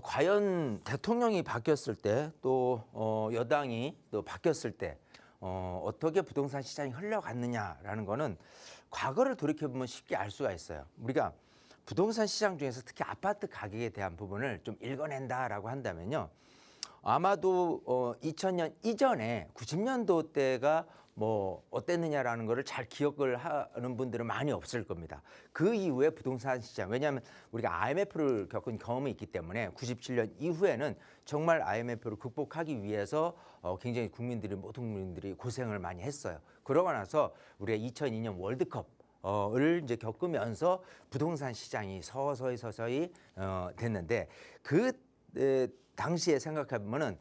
과연 대통령이 바뀌었을 때 또 여당이 또 바뀌었을 때 어떻게 부동산 시장이 흘러갔느냐라는 거는 과거를 돌이켜보면 쉽게 알 수가 있어요. 우리가 부동산 시장 중에서 특히 아파트 가격에 대한 부분을 좀 읽어낸다라고 한다면요. 아마도 2000년 이전에 90년도 때가 뭐 어땠느냐라는 거를 잘 기억을 하는 분들은 많이 없을 겁니다. 그 이후에 부동산 시장, 왜냐하면 우리가 IMF를 겪은 경험이 있기 때문에 97년 이후에는 정말 IMF를 극복하기 위해서 굉장히 모든 국민들이 고생을 많이 했어요. 그러고 나서 우리가 2002년 월드컵 을 이제 겪으면서 부동산 시장이 서서히 됐는데 그 당시에 생각해보면은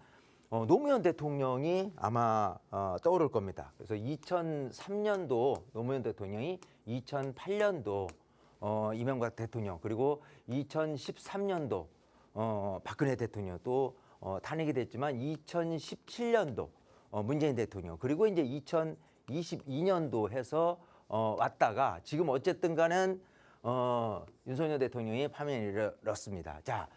노무현 대통령이 아마 떠오를 겁니다. 그래서 2003년도 노무현 대통령이 2008년도 이명박 대통령 그리고 2013년도 박근혜 대통령 또 탄핵이 됐지만 2017년도 문재인 대통령 그리고 이제 2022년도 해서 왔다가 지금 어쨌든 간은 윤석열 대통령이 파면을 이뤘습니다. 자,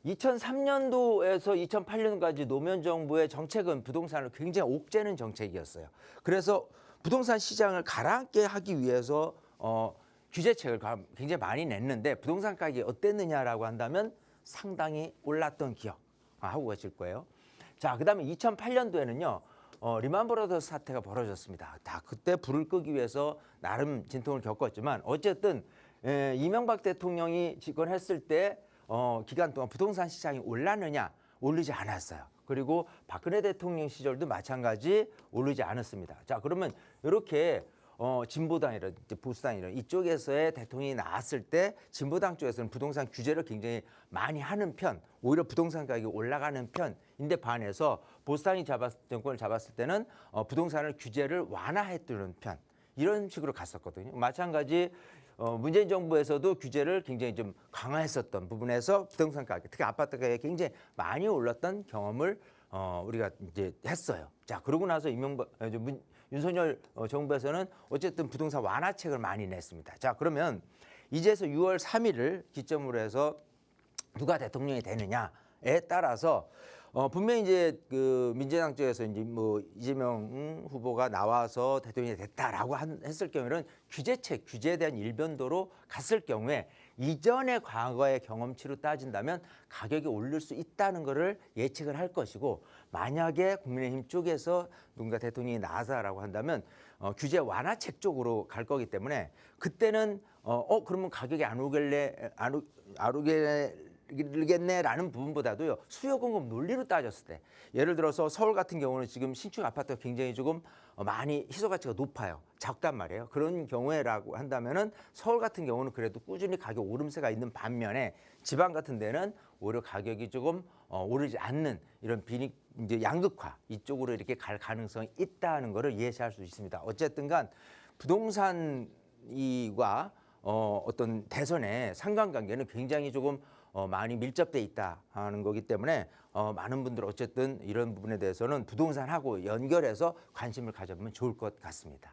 2003년도에서 2008년까지 노무현 정부의 정책은 부동산을 굉장히 옥죄는 정책이었어요. 그래서 부동산 시장을 가라앉게 하기 위해서 규제책을 굉장히 많이 냈는데 부동산 가격이 어땠느냐라고 한다면 상당히 올랐던 기억 하고 계실 거예요. 자, 그다음에 2008년도에는요. 리만 브라더스 사태가 벌어졌습니다. 다 그때 불을 끄기 위해서 나름 진통을 겪었지만 어쨌든 이명박 대통령이 집권했을 때 기간 동안 부동산 시장이 올랐느냐? 오르지 않았어요. 그리고 박근혜 대통령 시절도 마찬가지 오르지 않았습니다. 자, 그러면 이렇게 진보당이든 보수당이든 이쪽에서의 대통령이 나왔을 때 진보당 쪽에서는 부동산 규제를 굉장히 많이 하는 편, 오히려 부동산 가격이 올라가는 편인데 반해서 보수당이 정권을 잡았을 때는 부동산을 규제를 완화했던 편, 이런 식으로 갔었거든요. 마찬가지 문재인 정부에서도 규제를 굉장히 좀 강화했었던 부분에서 부동산 가격, 특히 아파트 가격이 굉장히 많이 올랐던 경험을 우리가 이제 했어요. 자, 그러고 나서 윤석열 정부에서는 어쨌든 부동산 완화책을 많이 냈습니다. 자, 그러면 이제서 6월 3일을 기점으로 해서 누가 대통령이 되느냐에 따라서 분명히 이제 그 민주당 쪽에서 이제 뭐 이재명 후보가 나와서 대통령이 됐다라고 했을 경우에는 규제에 대한 일변도로 갔을 경우에 이전의 과거의 경험치로 따진다면 가격이 오를 수 있다는 것을 예측을 할 것이고 만약에 국민의힘 쪽에서 누군가 대통령이 나와서라고 한다면 규제 완화책 쪽으로 갈 거기 때문에 그때는 그러면 가격이 안 오르겠네라는 부분보다도요 수요 공급 논리로 따졌을 때 예를 들어서 서울 같은 경우는 지금 신축 아파트가 굉장히 조금 많이 희소 가치가 높아요. 작단 말이에요. 그런 경우에라고 한다면은 서울 같은 경우는 그래도 꾸준히 가격 오름세가 있는 반면에 지방 같은 데는 오히려 가격이 조금 오르지 않는 이런 이제 양극화 이쪽으로 이렇게 갈 가능성이 있다는 것을 예시할 수 있습니다. 어쨌든간 부동산과 어떤 대선의 상관관계는 굉장히 조금 많이 밀접돼 있다 하는 거기 때문에 많은 분들 어쨌든 이런 부분에 대해서는 부동산하고 연결해서 관심을 가져보면 좋을 것 같습니다.